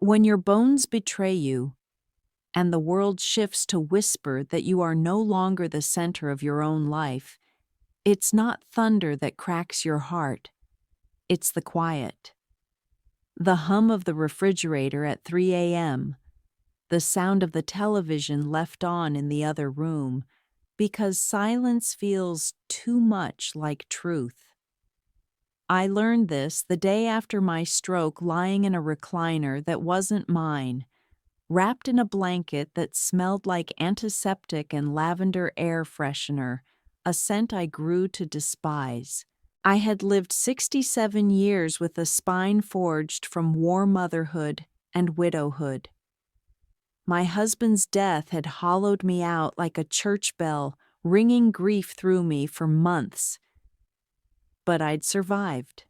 When your bones betray you, and the world shifts to whisper that you are no longer the center of your own life, it's not thunder that cracks your heart, it's the quiet. The hum of the refrigerator at 3 a.m., the sound of the television left on in the other room, because silence feels too much like truth. I learned this the day after my stroke, lying in a recliner that wasn't mine, wrapped in a blanket that smelled like antiseptic and lavender air freshener, a scent I grew to despise. I had lived 67 years with a spine forged from war motherhood and widowhood. My husband's death had hollowed me out like a church bell, ringing grief through me for months. But I'd survived.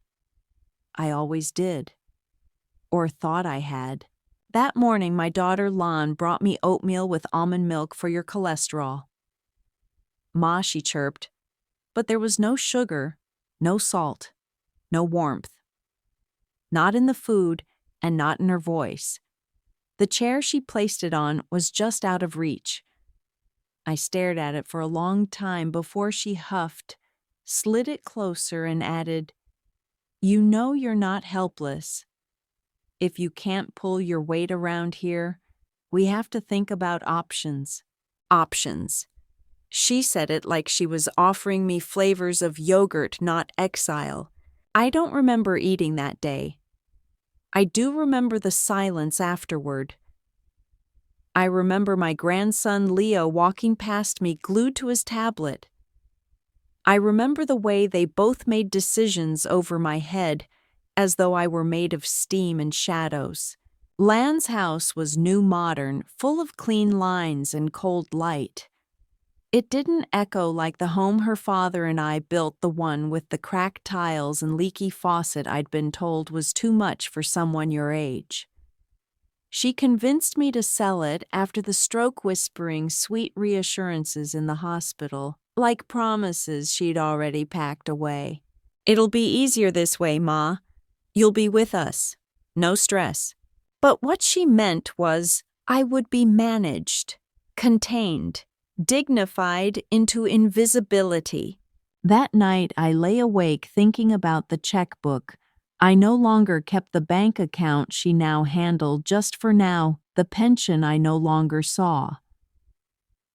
I always did. Or thought I had. That morning, my daughter Lon brought me oatmeal with almond milk for your cholesterol. Ma, she chirped, but there was no sugar, no salt, no warmth. Not in the food and not in her voice. The chair she placed it on was just out of reach. I stared at it for a long time before she huffed, slid it closer, and added, "You know you're not helpless. If you can't pull your weight around here, we have to think about options." Options. She said it like she was offering me flavors of yogurt, not exile. I don't remember eating that day. I do remember the silence afterward. I remember my grandson Leo walking past me glued to his tablet. I remember the way they both made decisions over my head, as though I were made of steam and shadows. Lan's house was new modern, full of clean lines and cold light. It didn't echo like the home her father and I built, the one with the cracked tiles and leaky faucet I'd been told was too much for someone your age. She convinced me to sell it after the stroke, whispering sweet reassurances in the hospital, like promises she'd already packed away. "It'll be easier this way, Ma. You'll be with us. No stress." But what she meant was I would be managed, contained, dignified into invisibility. That night I lay awake thinking about the checkbook. I no longer kept the bank account she now handled just for now, the pension I no longer saw.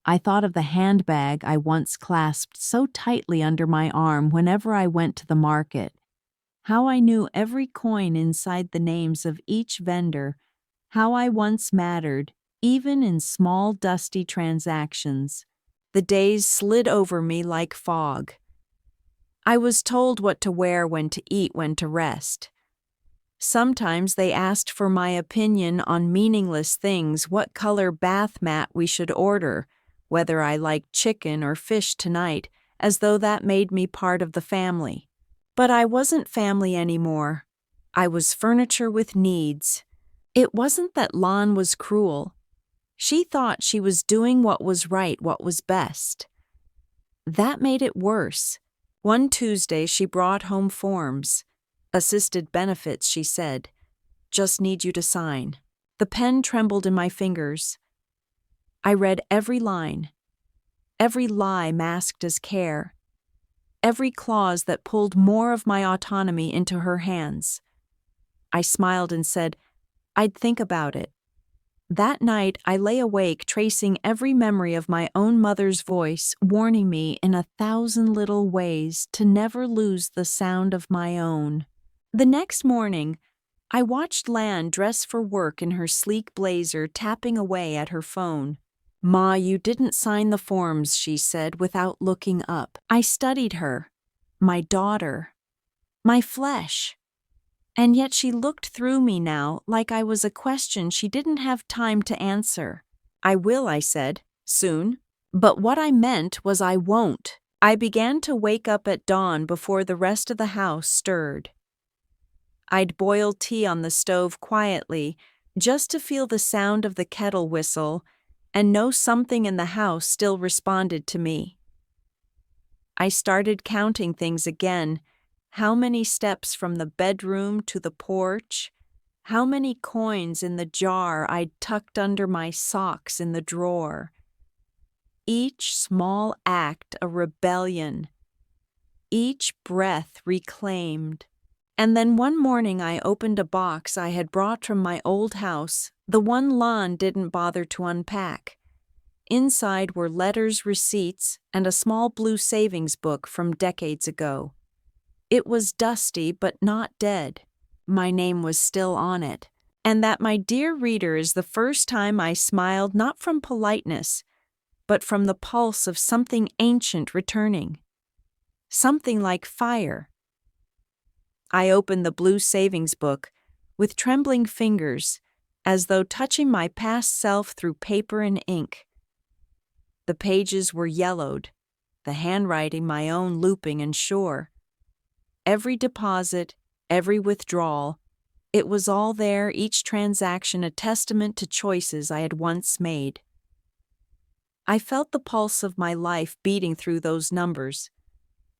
I thought of the handbag I once clasped so tightly under my arm whenever I went to the market. How I knew every coin inside the names of each vendor, how I once mattered, even in small, dusty transactions. The days slid over me like fog. I was told what to wear, when to eat, when to rest. Sometimes they asked for my opinion on meaningless things, what color bath mat we should order, whether I liked chicken or fish tonight, as though that made me part of the family. But I wasn't family anymore. I was furniture with needs. It wasn't that Lon was cruel. She thought she was doing what was right, what was best. That made it worse. One Tuesday she brought home forms. "Assisted benefits," she said. "Just need you to sign." The pen trembled in my fingers. I read every line, every lie masked as care, every clause that pulled more of my autonomy into her hands. I smiled and said, "I'd think about it." That night, I lay awake tracing every memory of my own mother's voice, warning me in 1,000 little ways to never lose the sound of my own. The next morning, I watched Lan dress for work in her sleek blazer, tapping away at her phone. "Ma, you didn't sign the forms," she said without looking up. I studied her, my daughter, my flesh. And yet she looked through me now like I was a question she didn't have time to answer. "I will," I said, "soon." But what I meant was I won't. I began to wake up at dawn before the rest of the house stirred. I'd boil tea on the stove quietly, just to feel the sound of the kettle whistle and know something in the house still responded to me. I started counting things again. How many steps from the bedroom to the porch? how many coins in the jar I'd tucked under my socks in the drawer. Each small act a rebellion, each breath reclaimed. And then one morning I opened a box I had brought from my old house, the one Lon didn't bother to unpack. Inside were letters, receipts, and a small blue savings book from decades ago. It was dusty but not dead. My name was still on it. And that, my dear reader, is the first time I smiled not from politeness, but from the pulse of something ancient returning. Something like fire. I opened the blue savings book with trembling fingers, as though touching my past self through paper and ink. The pages were yellowed, the handwriting my own, looping and sure. Every deposit, every withdrawal, it was all there, each transaction a testament to choices I had once made. I felt the pulse of my life beating through those numbers,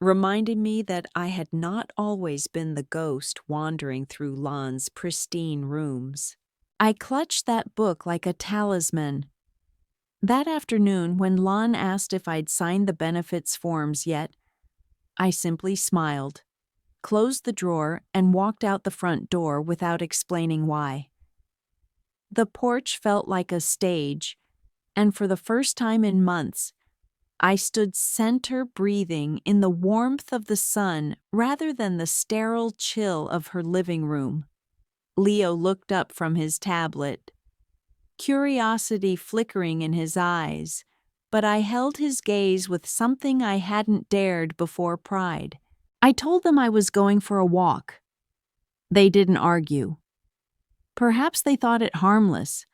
reminding me that I had not always been the ghost wandering through Lon's pristine rooms. I clutched that book like a talisman. That afternoon, when Lon asked if I'd signed the benefits forms yet, I simply smiled, closed the drawer, and walked out the front door without explaining why. The porch felt like a stage, and for the first time in months, I stood center breathing in the warmth of the sun rather than the sterile chill of her living room. Leo looked up from his tablet, curiosity flickering in his eyes, but I held his gaze with something I hadn't dared before: pride. I told them I was going for a walk. They didn't argue. Perhaps they thought it harmless,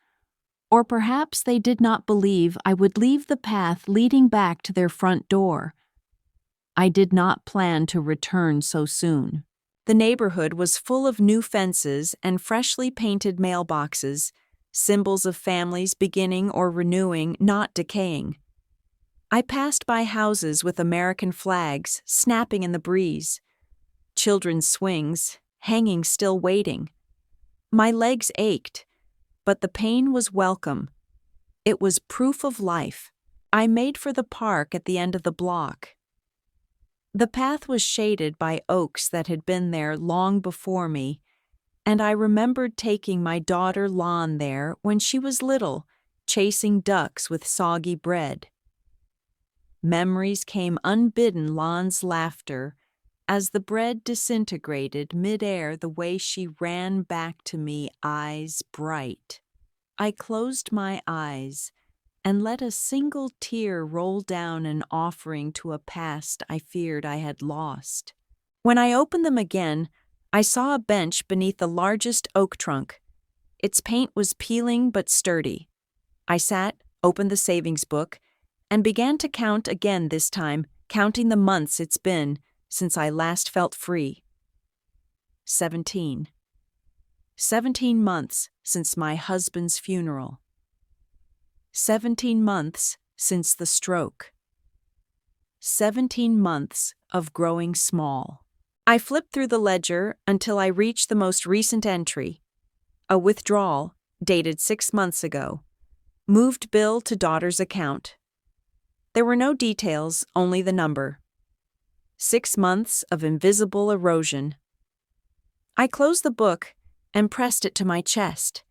or perhaps they did not believe I would leave the path leading back to their front door. I did not plan to return so soon. The neighborhood was full of new fences and freshly painted mailboxes, symbols of families beginning or renewing, not decaying. I passed by houses with American flags snapping in the breeze, children's swings hanging still waiting. My legs ached, but the pain was welcome. It was proof of life. I made for the park at the end of the block. The path was shaded by oaks that had been there long before me, and I remembered taking my daughter Lon there when she was little, chasing ducks with soggy bread. Memories came unbidden: Lon's laughter, as the bread disintegrated midair, the way she ran back to me, eyes bright. I closed my eyes and let a single tear roll down, an offering to a past I feared I had lost. When I opened them again, I saw a bench beneath the largest oak trunk. Its paint was peeling but sturdy. I sat, opened the savings book, and began to count again, this time counting the months it's been since I last felt free. 17. 17 months since my husband's funeral. 17 months since the stroke. 17 months of growing small. I flipped through the ledger until I reached the most recent entry, a withdrawal dated 6 months ago. Moved bill to daughter's account. There were no details, only the number. 6 months of invisible erosion. I closed the book and pressed it to my chest.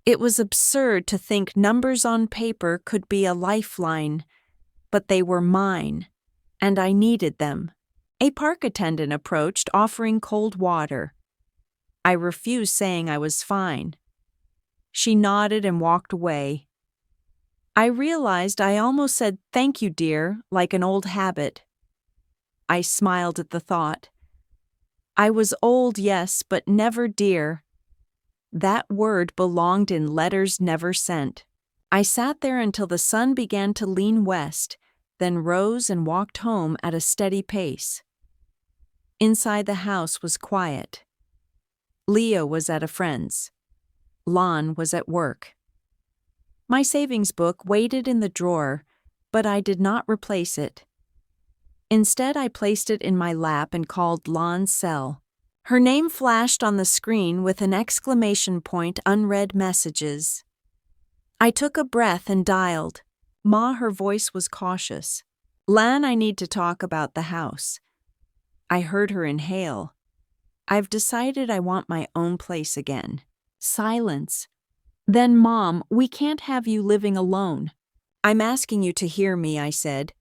It was absurd to think numbers on paper could be a lifeline, but they were mine, and I needed them. A park attendant approached, offering cold water. I refused, saying I was fine. She nodded and walked away. I realized I almost said "thank you, dear," like an old habit. I smiled at the thought. I was old, yes, but never dear. That word belonged in letters never sent. I sat there until the sun began to lean west, then rose and walked home at a steady pace. Inside the house was quiet. Leo was at a friend's. Lon was at work. My savings book waited in the drawer, but I did not replace it. Instead, I placed it in my lap and called Lon's cell. Her name flashed on the screen with an exclamation point, unread messages. I took a breath and dialed. Ma, her voice was cautious. Lan, I need to talk about the house. I heard her inhale. I've decided I want my own place again. Silence. Then, Mom, we can't have you living alone. I'm asking you to hear me, I said.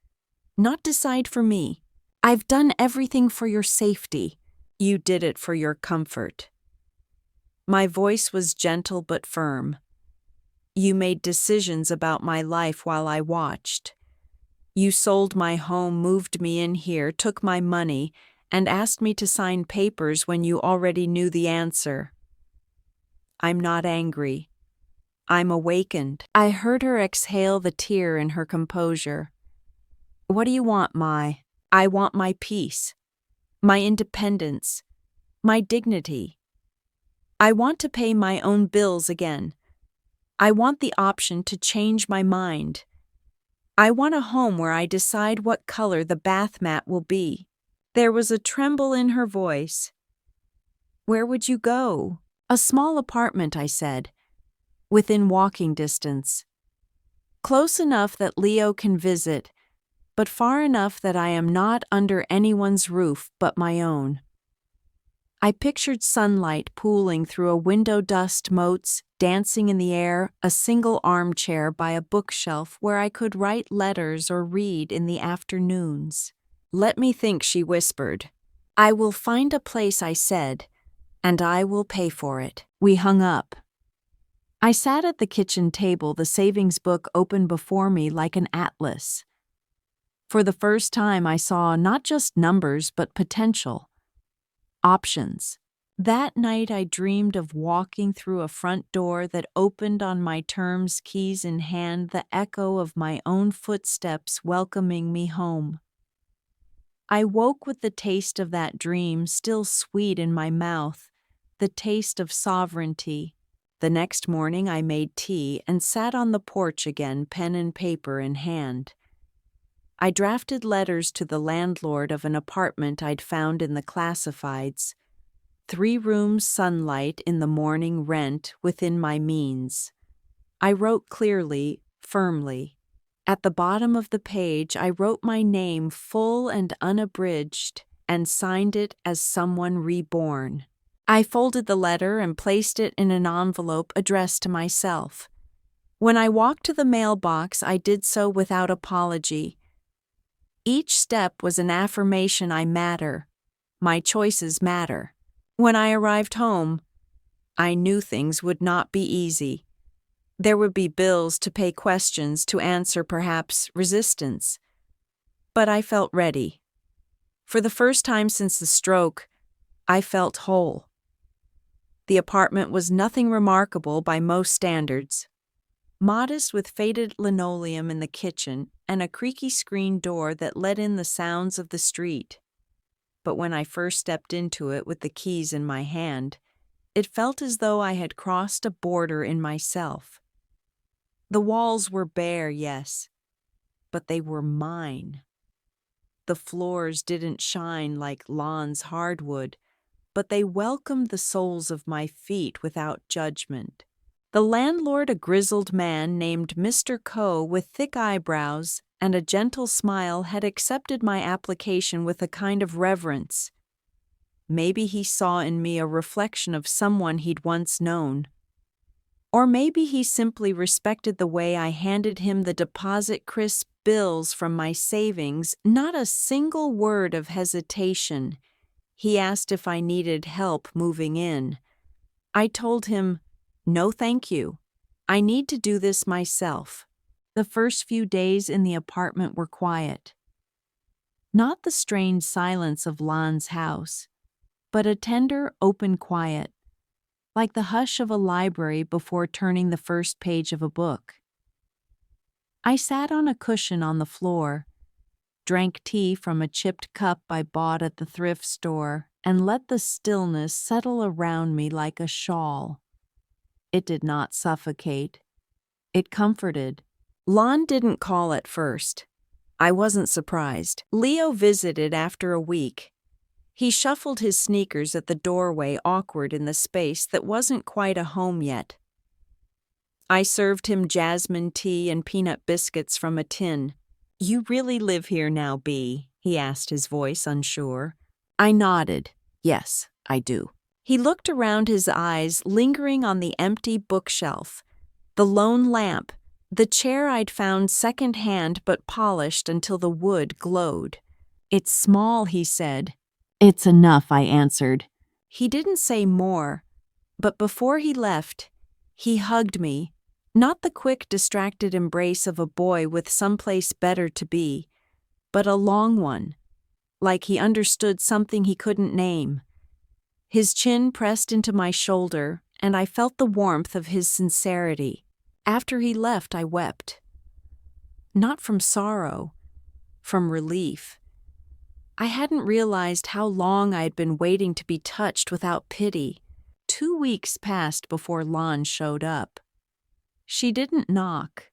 Not decide for me. I've done everything for your safety. You did it for your comfort. My voice was gentle but firm. You made decisions about my life while I watched. You sold my home, moved me in here, took my money, and asked me to sign papers when you already knew the answer. I'm not angry. I'm awakened. I heard her exhale the tear in her composure. What do you want, Mai? I want my peace, my independence, my dignity. I want to pay my own bills again. I want the option to change my mind. I want a home where I decide what color the bath mat will be. There was a tremble in her voice. Where would you go? A small apartment, I said, within walking distance. Close enough that Leo can visit, but far enough that I am not under anyone's roof but my own. I pictured sunlight pooling through a window, dust motes dancing in the air, a single armchair by a bookshelf where I could write letters or read in the afternoons. Let me think, she whispered. I will find a place, I said, and I will pay for it. We hung up. I sat at the kitchen table, the savings book open before me like an atlas. For the first time, I saw not just numbers but potential. Options. That night I dreamed of walking through a front door that opened on my terms, keys in hand, the echo of my own footsteps welcoming me home. I woke with the taste of that dream still sweet in my mouth, the taste of sovereignty. The next morning I made tea and sat on the porch again, pen and paper in hand. I drafted letters to the landlord of an apartment I'd found in the classifieds. 3 rooms, sunlight in the morning, rent within my means. I wrote clearly, firmly. At the bottom of the page, I wrote my name full and unabridged and signed it as someone reborn. I folded the letter and placed it in an envelope addressed to myself. When I walked to the mailbox, I did so without apology. Each step was an affirmation I matter. My choices matter. When I arrived home, I knew things would not be easy. There would be bills to pay, questions to answer, perhaps resistance. But I felt ready. For the first time since the stroke, I felt whole. The apartment was nothing remarkable by most standards. Modest, with faded linoleum in the kitchen and a creaky screen door that let in the sounds of the street. But when I first stepped into it with the keys in my hand, it felt as though I had crossed a border in myself. The walls were bare, yes, but they were mine. The floors didn't shine like Lon's hardwood, but they welcomed the soles of my feet without judgment. The landlord, a grizzled man named Mr. Coe with thick eyebrows and a gentle smile, had accepted my application with a kind of reverence. Maybe he saw in me a reflection of someone he'd once known. Or maybe he simply respected the way I handed him the deposit, crisp bills from my savings, not a single word of hesitation. He asked if I needed help moving in. I told him, no, thank you. I need to do this myself. The first few days in the apartment were quiet. Not the strained silence of Lan's house, but a tender, open quiet, like the hush of a library before turning the first page of a book. I sat on a cushion on the floor, drank tea from a chipped cup I bought at the thrift store, and let the stillness settle around me like a shawl. It did not suffocate. It comforted. Lon didn't call at first. I wasn't surprised. Leo visited after a week. He shuffled his sneakers at the doorway, awkward in the space that wasn't quite a home yet. I served him jasmine tea and peanut biscuits from a tin. "You really live here now, B?" he asked, his voice unsure. I nodded. "Yes, I do." He looked around, his eyes lingering on the empty bookshelf, the lone lamp, the chair I'd found second-hand but polished until the wood glowed. "It's small," he said. "It's enough," I answered. He didn't say more, but before he left, he hugged me, not the quick, distracted embrace of a boy with someplace better to be, but a long one, like he understood something he couldn't name. His chin pressed into my shoulder, and I felt the warmth of his sincerity. After he left, I wept. Not from sorrow, from relief. I hadn't realized how long I had been waiting to be touched without pity. 2 weeks passed before Lon showed up. She didn't knock,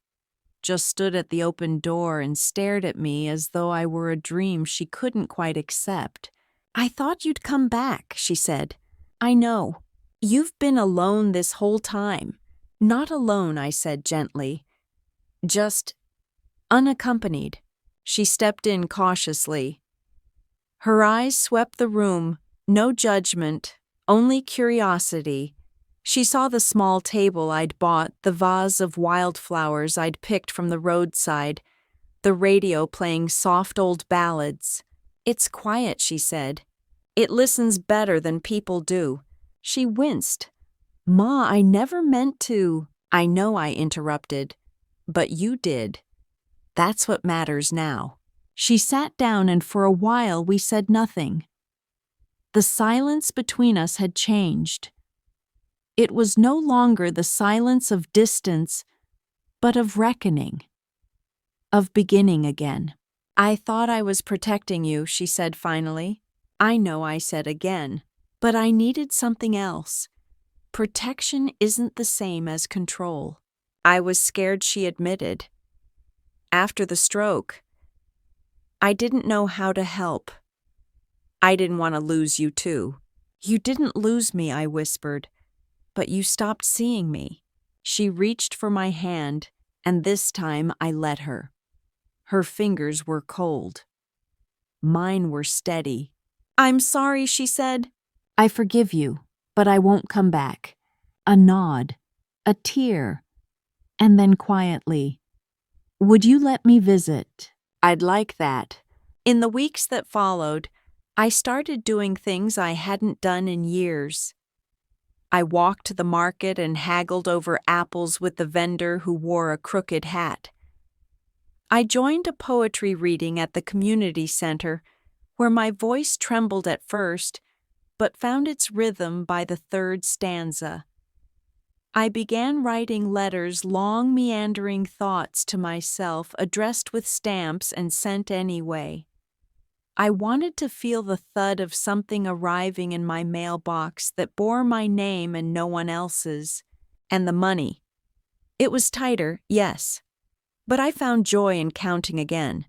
just stood at the open door and stared at me as though I were a dream she couldn't quite accept. "I thought you'd come back," she said. "I know. You've been alone this whole time." "Not alone," I said gently. "Just unaccompanied." She stepped in cautiously. Her eyes swept the room, no judgment, only curiosity. She saw the small table I'd bought, the vase of wildflowers I'd picked from the roadside, the radio playing soft old ballads. "It's quiet," she said. "It listens better than people do." She winced. "Ma, I never meant to." "I know," I interrupted, "but you did. That's what matters now." She sat down, and for a while we said nothing. The silence between us had changed. It was no longer the silence of distance, but of reckoning, of beginning again. "I thought I was protecting you," she said finally. "I know," I said again, "but I needed something else. Protection isn't the same as control." I was scared, she admitted. After the stroke, I didn't know how to help. I didn't want to lose you too. "You didn't lose me," I whispered, "but you stopped seeing me." She reached for my hand, and this time I let her. Her fingers were cold. Mine were steady. "I'm sorry," she said. "I forgive you, but I won't come back." A nod, a tear, and then quietly, "Would you let me visit?" "I'd like that." In the weeks that followed, I started doing things I hadn't done in years. I walked to the market and haggled over apples with the vendor who wore a crooked hat. I joined a poetry reading at the community center, where my voice trembled at first, but found its rhythm by the third stanza. I began writing letters, long meandering thoughts to myself, addressed with stamps and sent anyway. I wanted to feel the thud of something arriving in my mailbox that bore my name and no one else's. And the money. It was tighter, yes, but I found joy in counting again.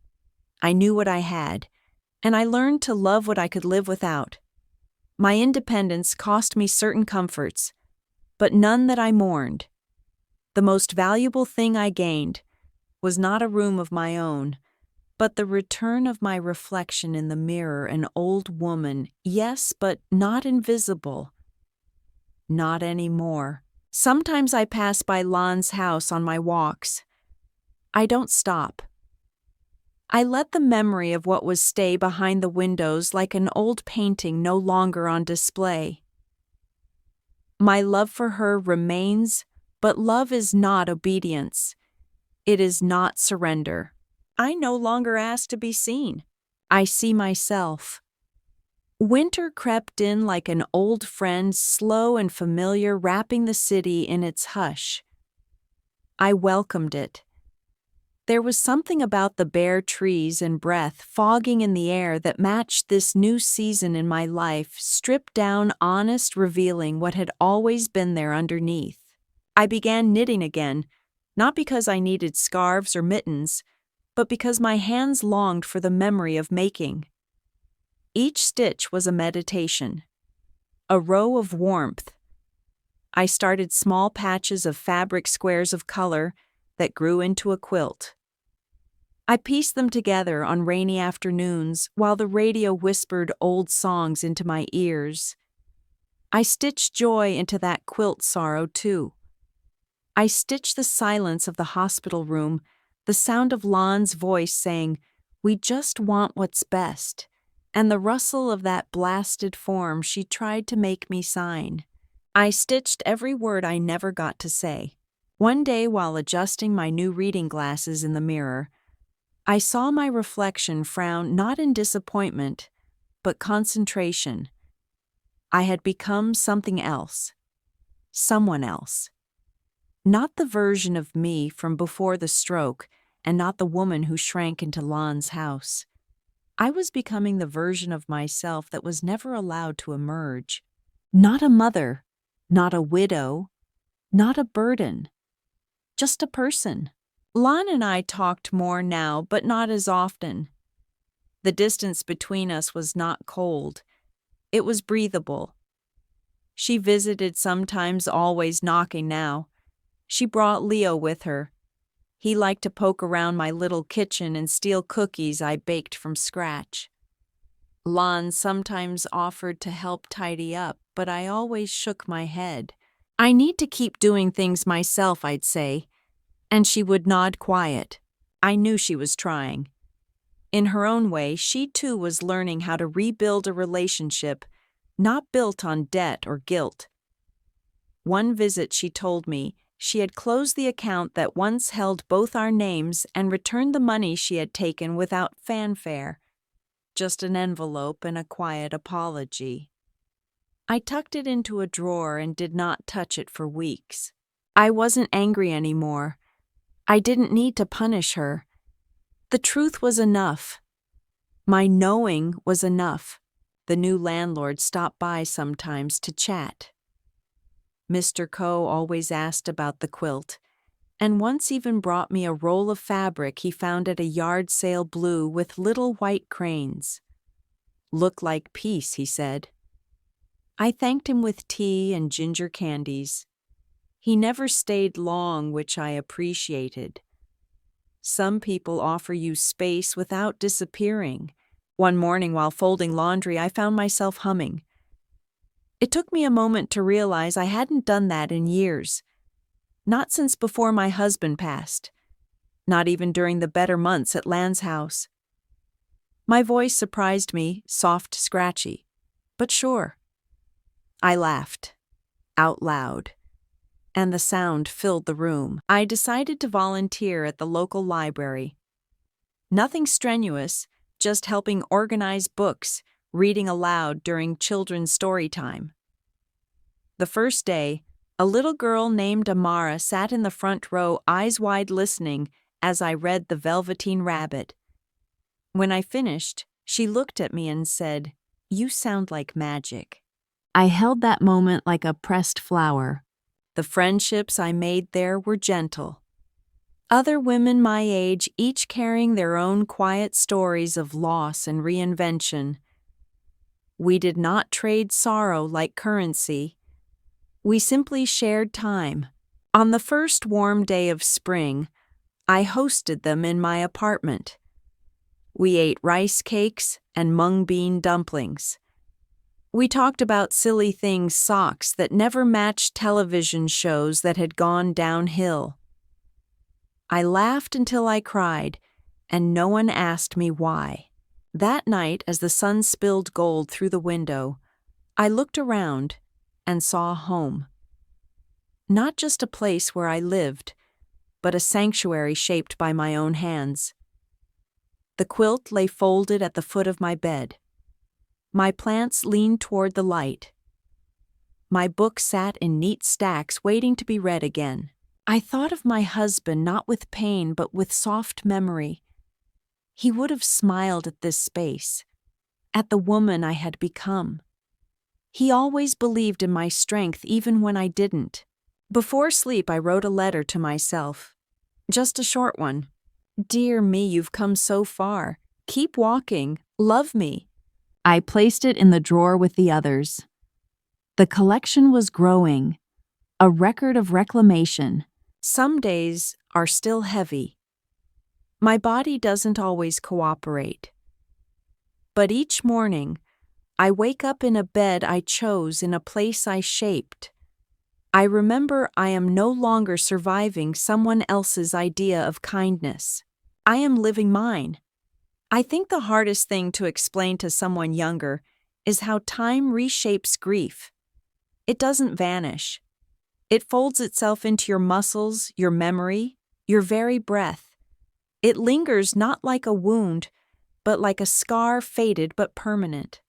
I knew what I had, and I learned to love what I could live without. My independence cost me certain comforts, but none that I mourned. The most valuable thing I gained was not a room of my own, but the return of my reflection in the mirror, an old woman, yes, but not invisible. Not anymore. Sometimes I pass by Lon's house on my walks. I don't stop. I let the memory of what was stay behind the windows, like an old painting no longer on display. My love for her remains, but love is not obedience. It is not surrender. I no longer ask to be seen. I see myself. Winter crept in like an old friend, slow and familiar, wrapping the city in its hush. I welcomed it. There was something about the bare trees and breath fogging in the air that matched this new season in my life, stripped down, honest, revealing what had always been there underneath. I began knitting again, not because I needed scarves or mittens, but because my hands longed for the memory of making. Each stitch was a meditation, a row of warmth. I started small patches of fabric squares of color that grew into a quilt. I pieced them together on rainy afternoons while the radio whispered old songs into my ears. I stitched joy into that quilt sorrow too. I stitched the silence of the hospital room, the sound of Lon's voice saying, "We just want what's best," and the rustle of that blasted form she tried to make me sign. I stitched every word I never got to say. One day while adjusting my new reading glasses in the mirror, I saw my reflection frown not in disappointment, but concentration. I had become something else. Someone else. Not the version of me from before the stroke, and not the woman who shrank into Lon's house. I was becoming the version of myself that was never allowed to emerge. Not a mother, not a widow, not a burden. Just a person. Lon and I talked more now, but not as often. The distance between us was not cold. It was breathable. She visited sometimes, always knocking now. She brought Leo with her. He liked to poke around my little kitchen and steal cookies I baked from scratch. Lon sometimes offered to help tidy up, but I always shook my head. "I need to keep doing things myself," I'd say, and she would nod quiet. I knew she was trying. In her own way, she too was learning how to rebuild a relationship not built on debt or guilt. One visit, she told me, she had closed the account that once held both our names and returned the money she had taken without fanfare, just an envelope and a quiet apology. I tucked it into a drawer and did not touch it for weeks. I wasn't angry anymore. I didn't need to punish her. The truth was enough. My knowing was enough. The new landlord stopped by sometimes to chat. Mr. Coe always asked about the quilt, and once even brought me a roll of fabric he found at a yard sale, blue with little white cranes. "Look like peace," he said. I thanked him with tea and ginger candies. He never stayed long, which I appreciated. Some people offer you space without disappearing. One morning while folding laundry, I found myself humming. It took me a moment to realize I hadn't done that in years. Not since before my husband passed. Not even during the better months at Lan's house. My voice surprised me, soft, scratchy, but sure. I laughed, out loud, and the sound filled the room. I decided to volunteer at the local library. Nothing strenuous, just helping organize books, reading aloud during children's story time. The first day, a little girl named Amara sat in the front row, eyes wide listening as I read The Velveteen Rabbit. When I finished, she looked at me and said, "You sound like magic." I held that moment like a pressed flower. The friendships I made there were gentle. Other women my age, each carrying their own quiet stories of loss and reinvention. We did not trade sorrow like currency. We simply shared time. On the first warm day of spring, I hosted them in my apartment. We ate rice cakes and mung bean dumplings. We talked about silly things, socks that never matched television shows that had gone downhill. I laughed until I cried, and no one asked me why. That night, as the sun spilled gold through the window, I looked around and saw a home. Not just a place where I lived, but a sanctuary shaped by my own hands. The quilt lay folded at the foot of my bed. My plants leaned toward the light. My books sat in neat stacks waiting to be read again. I thought of my husband not with pain but with soft memory. He would have smiled at this space, at the woman I had become. He always believed in my strength even when I didn't. Before sleep, I wrote a letter to myself. Just a short one. "Dear me, you've come so far. Keep walking. Love me. I placed it in the drawer with the others. The collection was growing, a record of reclamation. Some days are still heavy. My body doesn't always cooperate. But each morning, I wake up in a bed I chose in a place I shaped. I remember I am no longer surviving someone else's idea of kindness. I am living mine. I think the hardest thing to explain to someone younger is how time reshapes grief. It doesn't vanish. It folds itself into your muscles, your memory, your very breath. It lingers not like a wound, but like a scar faded but permanent.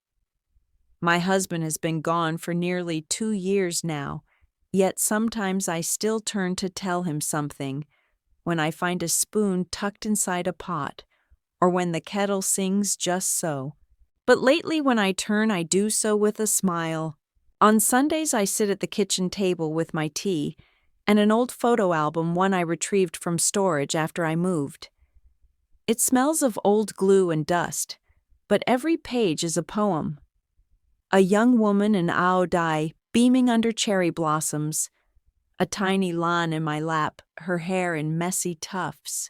My husband has been gone for nearly 2 years now, yet sometimes I still turn to tell him something when I find a spoon tucked inside a pot, or when the kettle sings just so. But lately when I turn, I do so with a smile. On Sundays, I sit at the kitchen table with my tea and an old photo album, one I retrieved from storage after I moved. It smells of old glue and dust, but every page is a poem. A young woman in Aodai beaming under cherry blossoms, a tiny Lan in my lap, her hair in messy tufts.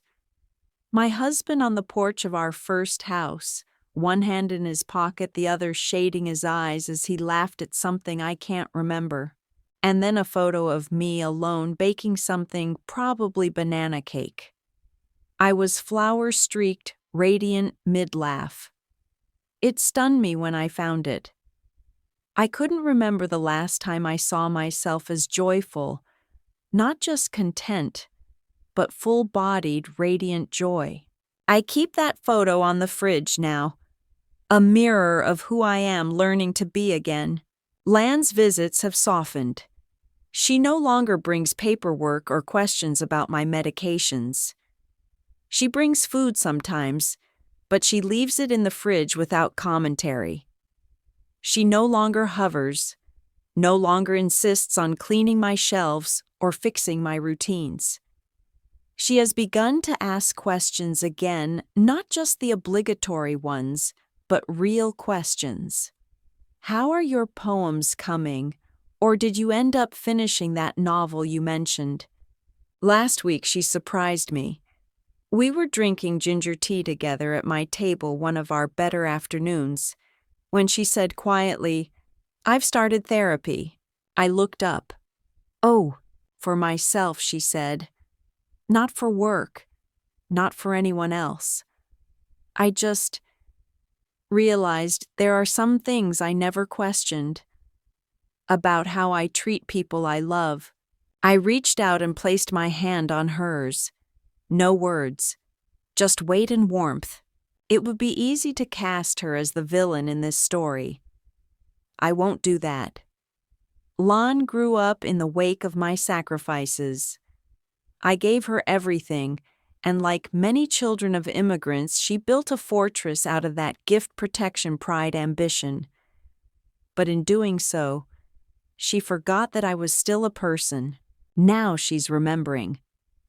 My husband on the porch of our first house, one hand in his pocket, the other shading his eyes as he laughed at something I can't remember. And then a photo of me alone baking something, probably banana cake. I was flower-streaked, radiant mid-laugh. It stunned me when I found it. I couldn't remember the last time I saw myself as joyful, not just content, but full-bodied, radiant joy. I keep that photo on the fridge now, a mirror of who I am learning to be again. Lan's visits have softened. She no longer brings paperwork or questions about my medications. She brings food sometimes, but she leaves it in the fridge without commentary. She no longer hovers, no longer insists on cleaning my shelves or fixing my routines. She has begun to ask questions again, not just the obligatory ones, but real questions. How are your poems coming? Or did you end up finishing that novel you mentioned? Last week she surprised me. We were drinking ginger tea together at my table one of our better afternoons, when she said quietly, "I've started therapy." I looked up. "Oh, for myself," she said. "Not for work, not for anyone else. I just realized there are some things I never questioned about how I treat people I love." I reached out and placed my hand on hers. No words, just weight and warmth. It would be easy to cast her as the villain in this story. I won't do that. Lan grew up in the wake of my sacrifices. I gave her everything, and like many children of immigrants, she built a fortress out of that gift, protection, pride, ambition. But in doing so, she forgot that I was still a person. Now she's remembering.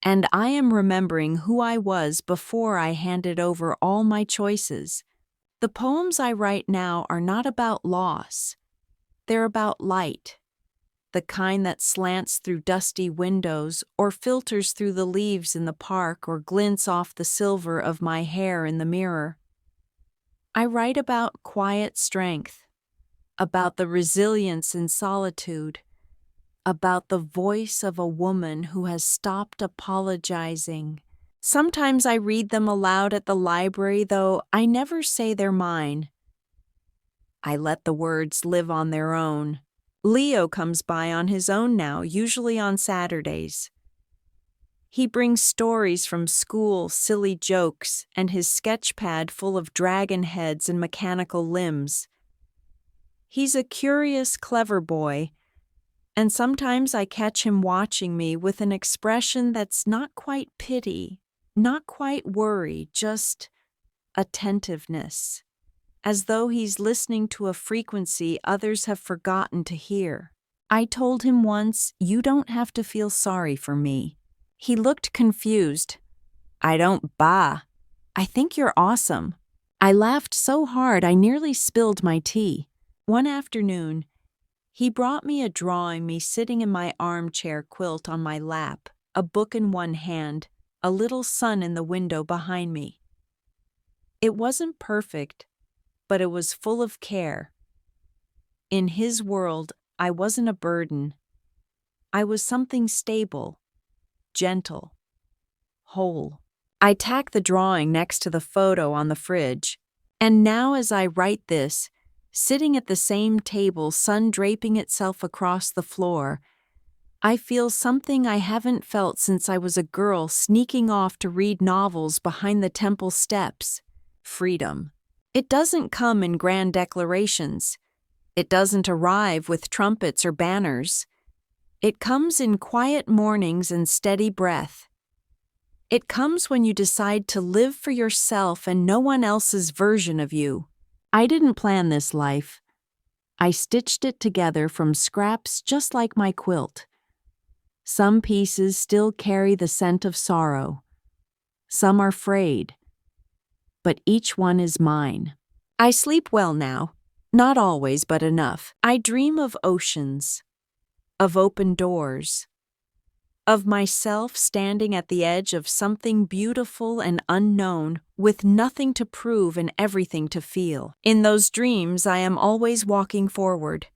And I am remembering who I was before I handed over all my choices. The poems I write now are not about loss. They're about light. The kind that slants through dusty windows or filters through the leaves in the park or glints off the silver of my hair in the mirror. I write about quiet strength, about the resilience in solitude, about the voice of a woman who has stopped apologizing. Sometimes I read them aloud at the library, though I never say they're mine. I let the words live on their own. Leo comes by on his own now, usually on Saturdays. He brings stories from school, silly jokes, and his sketch pad full of dragon heads and mechanical limbs. He's a curious, clever boy, and sometimes I catch him watching me with an expression that's not quite pity, not quite worry, just attentiveness, as though he's listening to a frequency others have forgotten to hear. I told him once, "You don't have to feel sorry for me." He looked confused. "I don't, bah. I think you're awesome. I laughed so hard I nearly spilled my tea. One afternoon, he brought me a drawing me sitting in my armchair quilt on my lap, a book in one hand, a little sun in the window behind me. It wasn't perfect, but it was full of care. In his world, I wasn't a burden. I was something stable, gentle, whole. I tacked the drawing next to the photo on the fridge, and now as I write this, sitting at the same table, sun draping itself across the floor, I feel something I haven't felt since I was a girl sneaking off to read novels behind the temple steps. Freedom. It doesn't come in grand declarations. It doesn't arrive with trumpets or banners. It comes in quiet mornings and steady breath. It comes when you decide to live for yourself and no one else's version of you. I didn't plan this life. I stitched it together from scraps just like my quilt. Some pieces still carry the scent of sorrow. Some are frayed. But each one is mine. I sleep well now. Not always, but enough. I dream of oceans, of open doors, of myself standing at the edge of something beautiful and unknown, with nothing to prove and everything to feel. In those dreams, I am always walking forward,